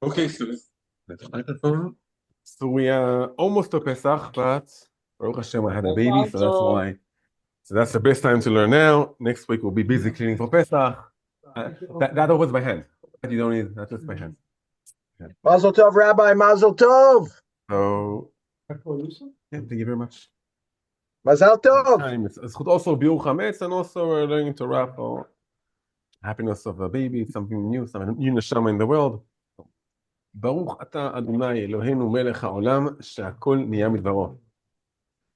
Okay, so that's microphone. So we are almost to Pesach, but Baruch Hashem, I had a baby, so that's why. So that's the best time to learn now. Next week we'll be busy cleaning for Pesach. That was by hand. You don't need that's just by hand. Mazel tov, Rabbi. Mazel tov. So yeah, thank you very much. Mazel tov. Time it's also Biur Chametz and also learning to rap or happiness of a baby, something new, something new neshama in the world. ברוך אתה אדוני אלוהינו מלך העולם שהכל נהיה מדברו.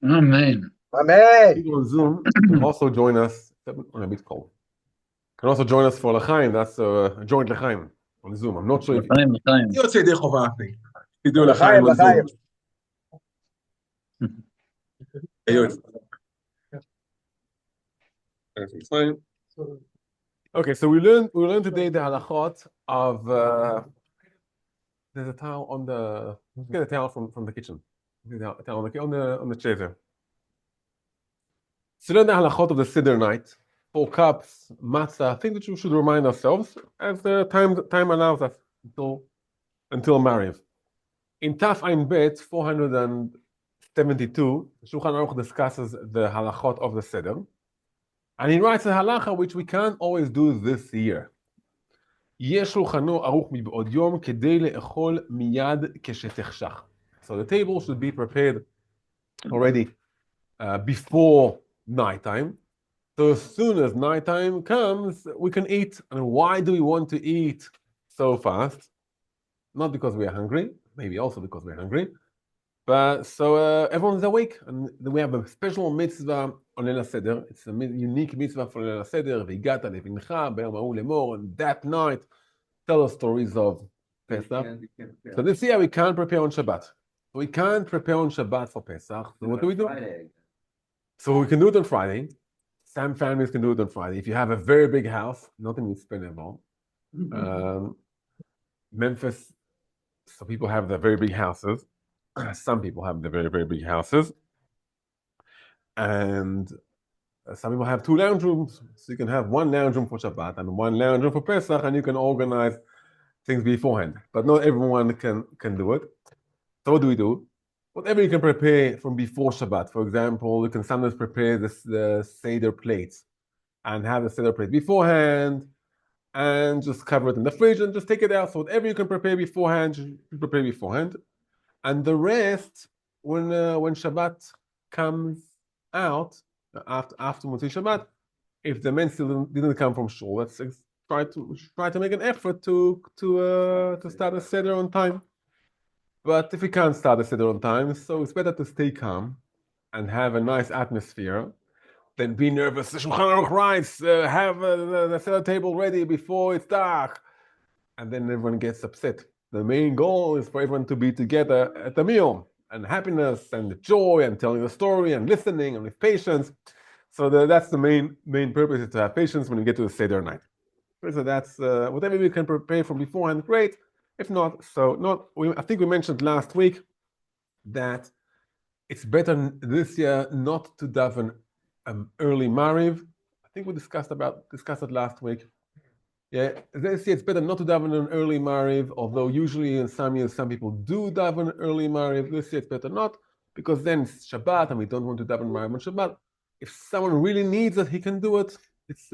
Amen. Amen. People on Zoom can also join us. On a bit cold. Can also join us for L'chaim. That's a joint L'chaim on Zoom. I'm not sure if L'chaim. אני יוצא ידי חובה. תדעו L'chaim, L'chaim on Zoom. Okay, so we learned today the halachot of there's a towel on the get a towel from the kitchen. A towel on the chair there. So learn the halachot of the Seder night. 4 cups, matzah, things that we should remind ourselves as the time allows us until Mariv. In Taf Ein Bet 472, Shulchan Aruch discusses the halachot of the Seder, and he writes a halacha which we can't always do this year. יהיה שולחנו ערוך מבעוד יום כדי לאכול מיד כשתחשך. So the table should be prepared already before nighttime. So as soon as nighttime comes, we can eat. And why do we want to eat so fast? Not because we are hungry, maybe also because we're hungry, but so everyone's awake. And we have a special mitzvah on Leil HaSeder. It's a unique mitzvah for Leil HaSeder. והגעת לבנך ביום ההוא לאמור. And that night, tell us stories of Pesach. So this year we can't prepare on Shabbat. We can't prepare on Shabbat for Pesach. So what do we do? Friday. So we can do it on Friday. Some families can do it on Friday. If you have a very big house, nothing is spendable. Memphis, so people have the very big houses. Some people have the very, very big houses. And some people have 2 lounge rooms. So you can have 1 lounge room for Shabbat and 1 lounge room for Pesach, and you can organize things beforehand. But not everyone can do it. So what do we do? Whatever you can prepare from before Shabbat. For example, you can sometimes prepare the Seder plates and have the Seder plate beforehand and just cover it in the fridge and just take it out. So whatever you can prepare beforehand, you prepare beforehand. And the rest, when Shabbat comes out, after Motzei Shabbat, if the men still didn't come from shul, let's try to make an effort to start a Seder on time. But if we can't start a Seder on time, so it's better to stay calm and have a nice atmosphere than be nervous. The Shulchan Aruch writes, have the Seder table ready before it's dark. And then everyone gets upset. The main goal is for everyone to be together at the meal, and happiness and joy and telling the story and listening and with patience. So that's the main purpose, is to have patience when you get to the Seder night. So that's whatever we can prepare from beforehand, great. If not, I think we mentioned last week that it's better this year not to daven early Mariv. I think we discussed it last week. Yeah, this year it's better not to daven an early Mariv, although usually in some years some people do daven early Mariv. This year it's better not, because then it's Shabbat and we don't want to daven Mariv on Shabbat. If someone really needs it, he can do it. It's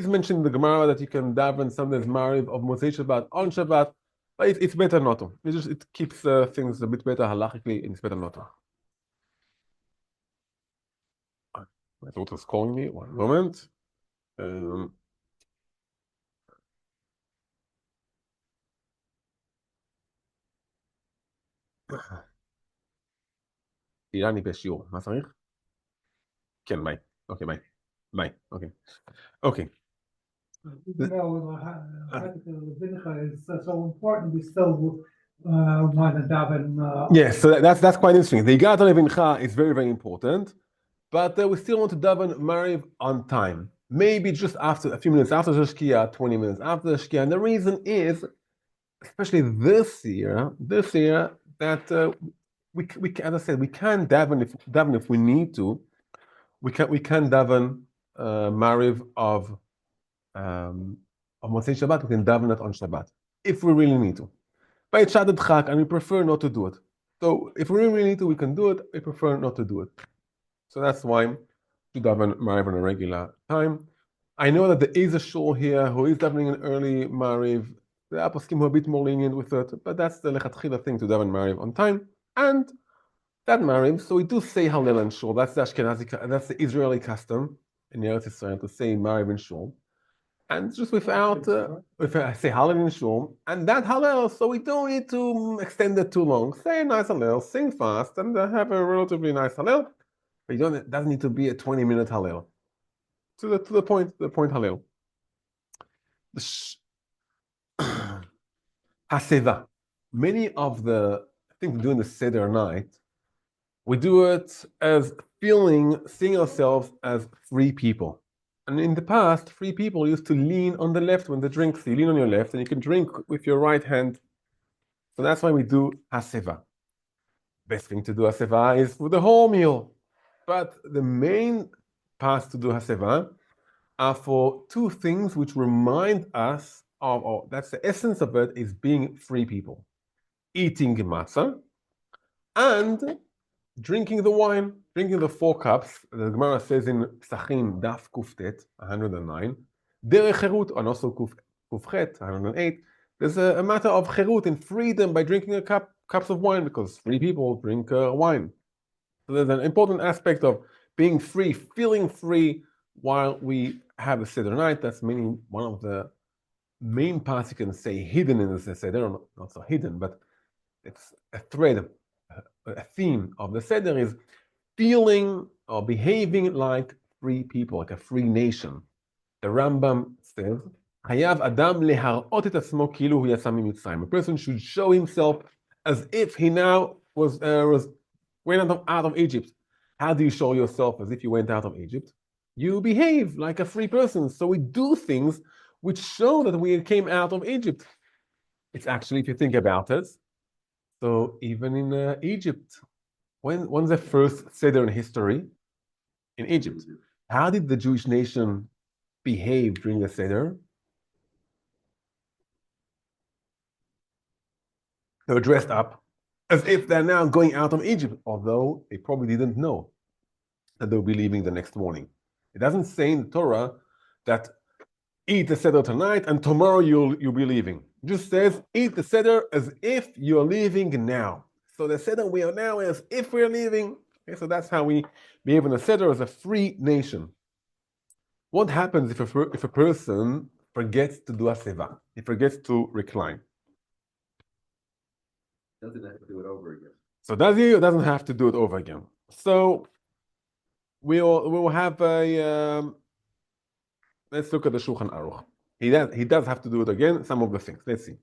mentioned in the Gemara that you can daven sometimes Mariv of Motzei Shabbat on Shabbat, but it's better not to. It keeps things a bit better halachically, and it's better not to. My daughter's calling me. 1 moment. איראני בשיעור, מה צריך? כן, ביי. אוקיי, ביי. ביי, אוקיי. אוקיי. Is so important. We still want to daven. Yes, so that's quite interesting. The Higat Levincha is very, very important, but we still want to daven Mariv on time. Maybe just after a few minutes after the Shkia, 20 minutes after the Shkia. And the reason is, especially this year, that we as I said, we can daven if we need to. We can daven Mariv of Motzei Shabbat. We can daven it on Shabbat if we really need to. By Shadat Chak, and we prefer not to do it. So if we really need to, we can do it. We prefer not to do it. So that's why to daven Mariv on a regular time. I know that there is a shul here who is davening an early Mariv. The Aposkim who are a bit more lenient with it, but that's the lechatchila thing to daven Mariv on time. And that Mariv, so we do say Hallel in shul. That's the Ashkenazi, that's the Israeli custom in Eretz Israel to say Mariv in shul. And just without, say Hallel in shul, and that Hallel, so we don't need to extend it too long. Say a nice Hallel, sing fast, and have a relatively nice Hallel. But it doesn't need to be a 20-minute Hallel. To the point Hallel. Haseva. Many of the things we do in the Seder night, we do it as seeing ourselves as free people. And in the past, free people used to lean on the left when they drink. So you lean on your left and you can drink with your right hand. So that's why we do Haseva. Best thing to do Haseva is for the whole meal. But the main paths to do Haseva are for two things which remind us of, that's the essence of it, is being free people. Eating matzah and drinking the wine, drinking the 4 cups. The Gemara says in Psachim, Daf Kuftet, 109, Derech Cherut, and also Kufchet, 108, there's a matter of cherut and freedom by drinking cups of wine, because free people drink wine. So there's an important aspect of being free, feeling free while we have a Seder night. That's meaning one of the main parts you can say hidden in the Seder, not so hidden, but it's a thread, a theme of the Seder is feeling or behaving like free people, like a free nation. The Rambam says, Chayav Adam leharot et atzmo kilu hu yatsa mimitzrayim. A person should show himself as if he now went out of Egypt. How do you show yourself as if you went out of Egypt? You behave like a free person. So we do things which show that we came out of Egypt. It's actually, if you think about it, so even in Egypt, when's the first Seder in history? In Egypt. How did the Jewish nation behave during the Seder? They were dressed up as if they're now going out of Egypt, although they probably didn't know that they'll be leaving the next morning. It doesn't say in the Torah that eat the Seder tonight and tomorrow you'll be leaving. It just says eat the Seder as if you're leaving now. So the Seder we are now as if we're leaving. Okay, so that's how we behave in the Seder as a free nation. What happens if a person forgets to do a seva? He forgets to recline. Doesn't have to do it over again. So does he or doesn't have to do it over again? So we'll have a let's look at the Shulchan Aruch. He does have to do it again, some of the things. Let's see.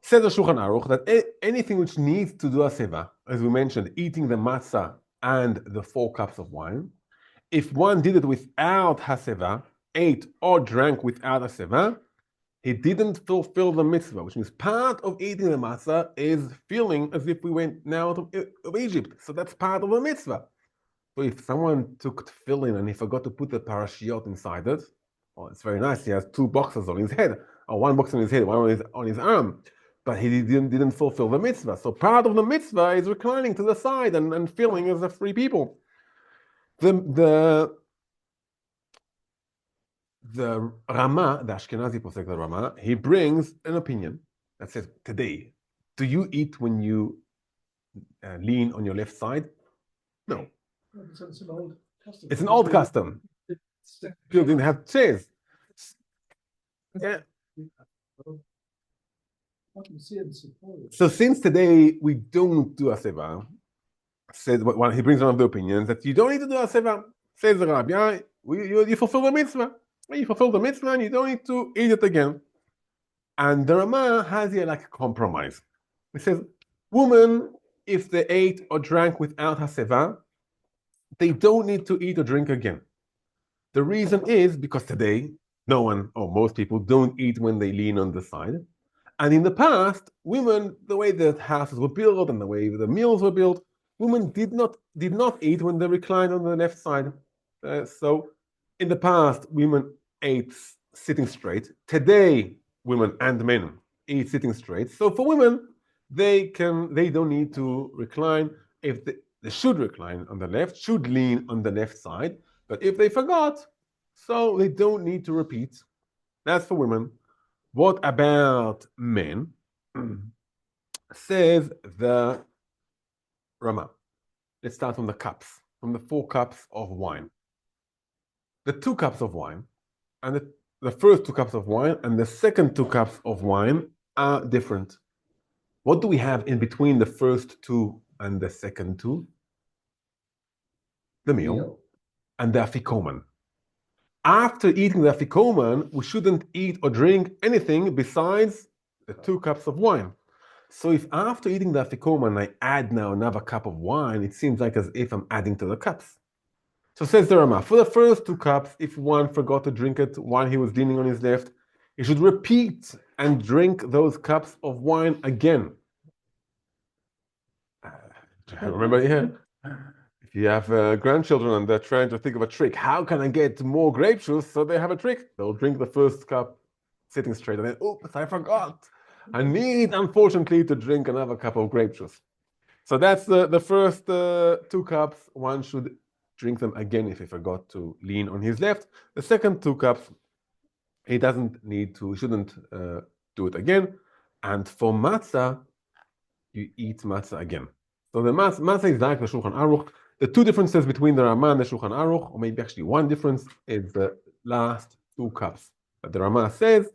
Says the Shulchan Aruch that anything which needs to do a seva, as we mentioned, eating the matzah and the 4 cups of wine, if one did it without haseva, ate or drank without a seva, he didn't fulfill the mitzvah, which means part of eating the matzah is feeling as if we went now out of Egypt. So that's part of the mitzvah. So if someone took tefillin and he forgot to put the parashiot inside it, well, it's very nice. He has 2 boxes on his head, or 1 box on his head, 1 on his arm, but he didn't fulfill the mitzvah. So part of the mitzvah is reclining to the side and feeling as a free people. The Rama, the Ashkenazi posek, the Rama, he brings an opinion that says, today, do you eat when you lean on your left side? No. It's an old custom. It's an old custom. People didn't have chairs. Yeah. So since today we don't do a seva, said when he brings one of the opinions that you don't need to do a seva, says the Rabbi, you fulfill the mitzvah. You fulfill the mitzvah and you don't need to eat it again. And the Rama has here like a compromise. He says, women, if they ate or drank without haseva, they don't need to eat or drink again. The reason is because today, no one or most people don't eat when they lean on the side. And in the past, women, the way the houses were built and the way the meals were built, women did not eat when they reclined on the left side. So in the past, women ate sitting straight. Today, women and men eat sitting straight. So for women, they don't need to recline. If they should recline on the left, should lean on the left side. But if they forgot, so they don't need to repeat. That's for women. What about men? Says the Rama. Let's start from the cups, from the 4 cups of wine. The 2 cups of wine, and the first 2 cups of wine and the second 2 cups of wine are different. What do we have in between the first 2 and the second 2? The meal and the afikoman. After eating the afikoman, we shouldn't eat or drink anything besides the 2 cups of wine. So if after eating the afikoman I add now another cup of wine, it seems like as if I'm adding to the cups. So says the Rama, for the first 2 cups, if one forgot to drink it while he was leaning on his left, he should repeat and drink those cups of wine again. Remember here? If you have grandchildren and they're trying to think of a trick, how can I get more grape juice? So they have a trick. They'll drink the first cup sitting straight and then, oops, I forgot. I need, unfortunately, to drink another cup of grape juice. So that's the first 2 cups. One should drink them again if he forgot to lean on his left. The second 2 cups, he doesn't need to, shouldn't do it again. And for matzah, you eat matzah again. So the matzah is like the Shulchan Aruch. The 2 differences between the Rama and the Shulchan Aruch, or maybe actually 1 difference, is the last 2 cups. But the Rama says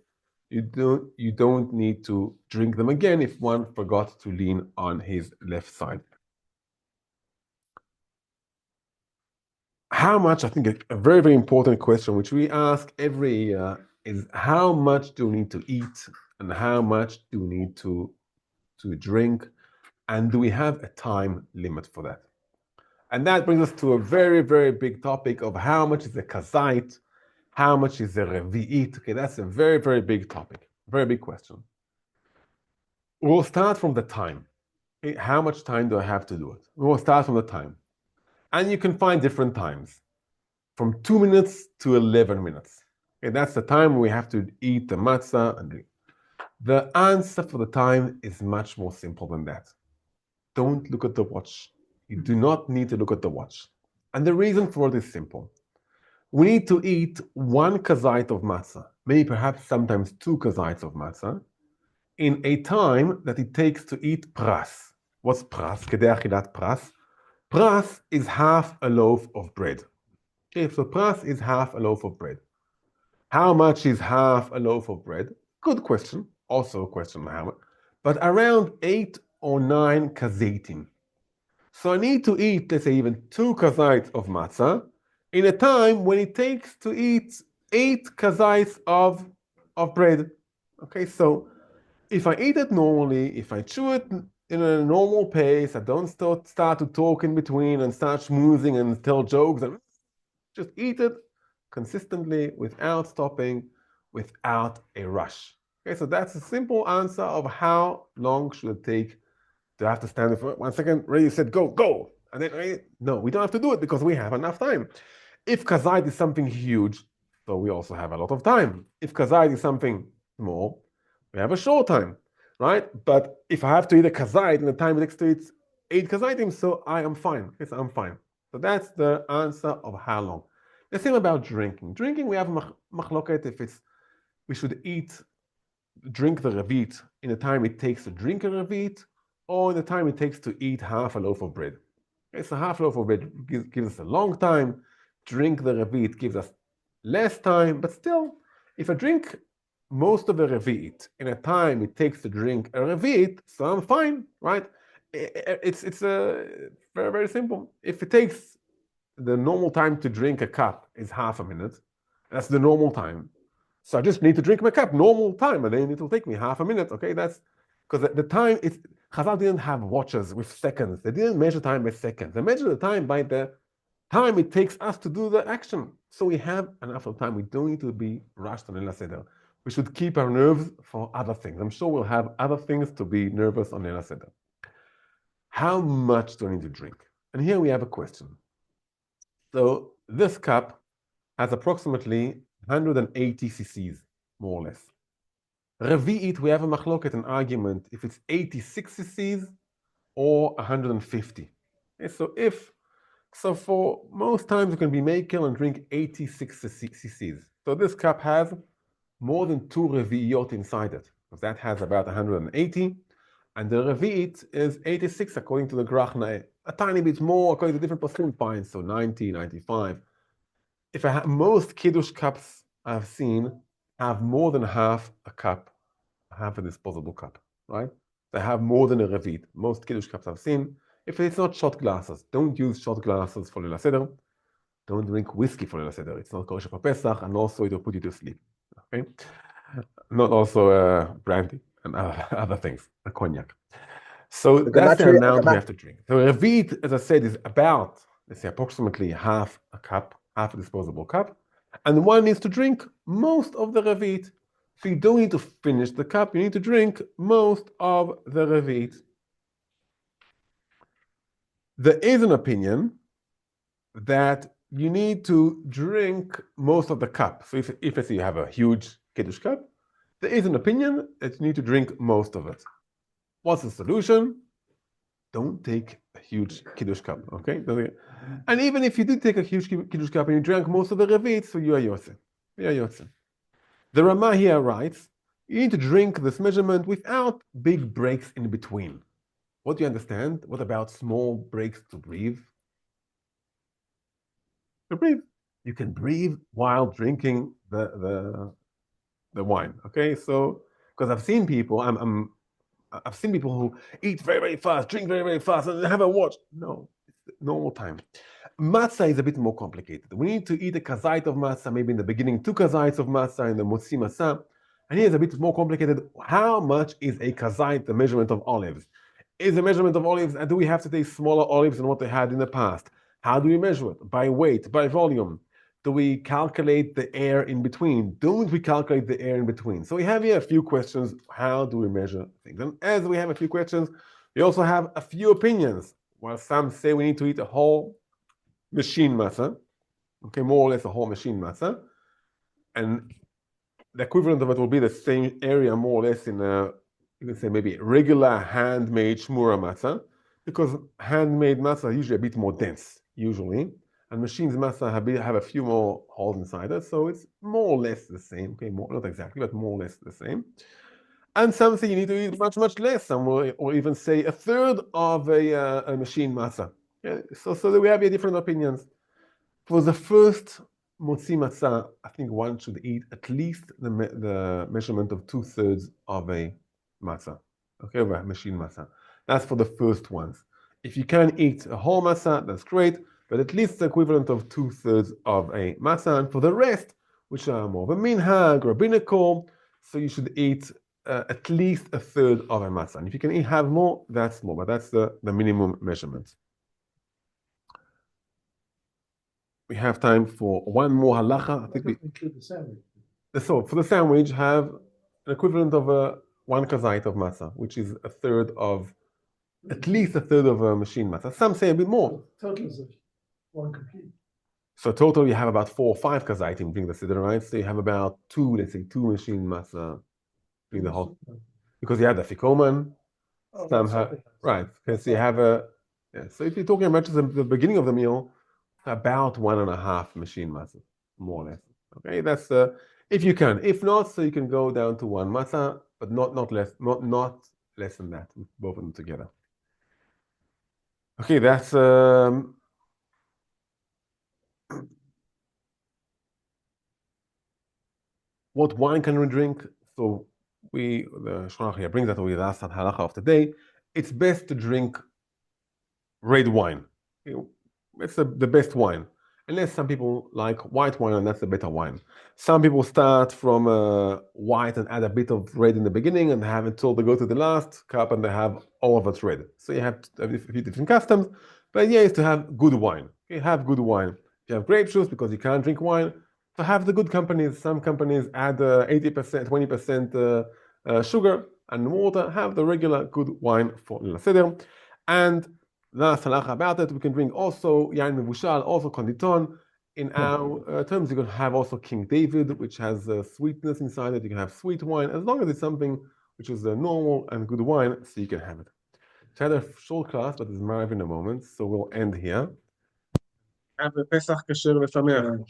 you don't need to drink them again if one forgot to lean on his left side. How much, I think a very, very important question, which we ask every year, is how much do we need to eat and how much do we need to drink, and do we have a time limit for that? And that brings us to a very, very big topic of how much is a kazait, how much is a revi'it. Okay, that's a very, very big topic, very big question. We'll start from the time. Okay, how much time do I have to do it? We'll start from the time. And you can find different times, from 2 minutes to 11 minutes. Okay, that's the time we have to eat the matzah and drink. The answer for the time is much more simple than that. Don't look at the watch. You do not need to look at the watch. And the reason for it is simple. We need to eat 1 kazait of matzah, maybe perhaps sometimes 2 kazites of matzah, in a time that it takes to eat pras. What's pras? Kedei achilat pras. Pras is half a loaf of bread. Okay, so pras is half a loaf of bread. How much is half a loaf of bread? Good question. Also a question, Muhammad. But around 8 or 9 kazaitim. So I need to eat, let's say, even 2 kazites of matzah in a time when it takes to eat 8 kazites of bread. Okay, so if I eat it normally, if I chew it in a normal pace, I don't start to talk in between and start schmoozing and tell jokes, and just eat it consistently without stopping, without a rush. Okay, so that's a simple answer of how long should it take to have to stand for 1 second, ready, set, go. And then, no, we don't have to do it because we have enough time. If kazait is something huge, so we also have a lot of time. If kazait is something small, we have a short time, right? But if I have to eat a kazait in the time it takes to eat 8 kazaitim, so I am fine. Okay, so I'm fine. So that's the answer of how long. The same about drinking. Drinking, we have machloket if we should drink the revit in the time it takes to drink a revit, or in the time it takes to eat half a loaf of bread. Okay, so half a loaf of bread gives us a long time. Drink the revit gives us less time, but still, if I drink most of the revit in a time it takes to drink a revit, so I'm fine, right? It's very, very simple. If it takes the normal time to drink a cup is half a minute, that's the normal time. So I just need to drink my cup, normal time, and then it will take me half a minute. Okay, that's because the time is, Chazal didn't have watches with seconds. They didn't measure time by seconds. They measure the time by the time it takes us to do the action. So we have enough of time. We don't need to be rushed on Leil Seder. We should keep our nerves for other things. I'm sure we'll have other things to be nervous on Leil Seder. How much do I need to drink? And here we have a question. So this cup has approximately 180 cc's, more or less. Revi'it, we have a machloket, an argument, if it's 86 cc's or 150. Okay, so for most times you can be makel and drink 86 cc's. So this cup has more than 2 revi'iyot inside it, because that has about 180, and the revi'it is 86 according to the grach na'eh. A tiny bit more according to different pasul pints, so 90, 95. If I have, most kiddush cups I've seen have more than half a cup, half a disposable cup, right? They have more than a revi'it. Most kiddush cups I've seen. If it's not shot glasses, don't use shot glasses for Leil Seder. Don't drink whiskey for Leil Seder. It's not kosher for Pesach, and also it will put you to sleep. Okay, not also brandy and other things, a cognac. So that's the amount we have to drink. So revi'it, as I said, is about, let's say, approximately half a cup, half a disposable cup, and one needs to drink most of the revi'it. So you don't need to finish the cup, you need to drink most of the revi'it. There is an opinion that you need to drink most of the cup. So if let's say you have a huge kiddush cup, there is an opinion that you need to drink most of it. What's the solution? Don't take a huge kiddush cup, okay? And even if you did take a huge kiddush cup and you drank most of the revi'it, so you are yotze. You are yotze. The Rama here writes, you need to drink this measurement without big breaks in between. What do you understand? What about small breaks to breathe? To breathe. You can breathe while drinking the wine. Okay, so because I've seen people, I've seen people who eat very, very fast, drink very, very fast, and have a watch. No, it's normal time. Matzah is a bit more complicated. We need to eat a kazait of matzah, maybe in the beginning 2 kazaits of matzah in the motzi matzah. And here is a bit more complicated. How much is a kazait, the measurement of olives? Is the measurement of olives, and do we have to take smaller olives than what they had in the past? How do we measure it? By weight, by volume? Do we calculate the air in between? Don't we calculate the air in between? So we have here a few questions. How do we measure things? And as we have a few questions, we also have a few opinions. While some say we need to eat a whole machine matzah, okay, more or less a whole machine matzah, and the equivalent of it will be the same area more or less in a, you can say maybe regular handmade shmura matzah, because handmade matzah are usually a bit more dense, usually, and machines matzah have a few more holes inside it, so it's more or less the same, okay, not exactly, but more or less the same. And some say you need to eat much, much less, some will, or even say a third of a machine matzah. Yeah, so we have here different opinions. For the first motzi matzah, I think one should eat at least the measurement of 2/3 of a matzah, okay, of a machine matzah. That's for the first ones. If you can eat a whole matzah, that's great, but at least the equivalent of 2/3 of a matzah. And for the rest, which are more of a minhag, rabbinical, so you should eat at least 1/3 of a matzah. And if you can have more, that's more, but that's the minimum measurement. We have time for one more halacha. I think we include the sandwich. So for the sandwich, have an equivalent of 1 kazait of matzah, which is at least a third of a machine matzah. Some say a bit more. Total is 1 complete. So total, you have about 4 or 5 kazaitim during the Seder, right? So you have about 2, let's say 2 machine matzah during the whole, because you have the fikoman. Some have, right? Because you have so if you're talking about just the beginning of the meal, about 1.5 machine matzah, more or less. Okay, that's if you can. If not, so you can go down to 1 matzah, but not less than that. Both of them together. Okay, that's what wine can we drink? So the Shulchan here brings that with us at halacha of today. It's best to drink red wine. It's the best wine. Unless some people like white wine, and that's the better wine. Some people start from white and add a bit of red in the beginning and have it till they go to the last cup and they have all of it red. So you have a few different customs. But the idea is to have good wine. Okay, have good wine. If you have grape juice because you can't drink wine, so have the good companies. Some companies add 80%, 20% sugar and water. Have the regular good wine for Leil Seder. And last halacha about it, we can drink also yain mevushal, also konditon, in our terms, you can have also King David, which has sweetness inside it. You can have sweet wine, as long as it's something which is normal and good wine, so you can have it. So I had a short class, but there's Mariv in a moment, so we'll end here. Have a Pesach Kasher V'Sameach.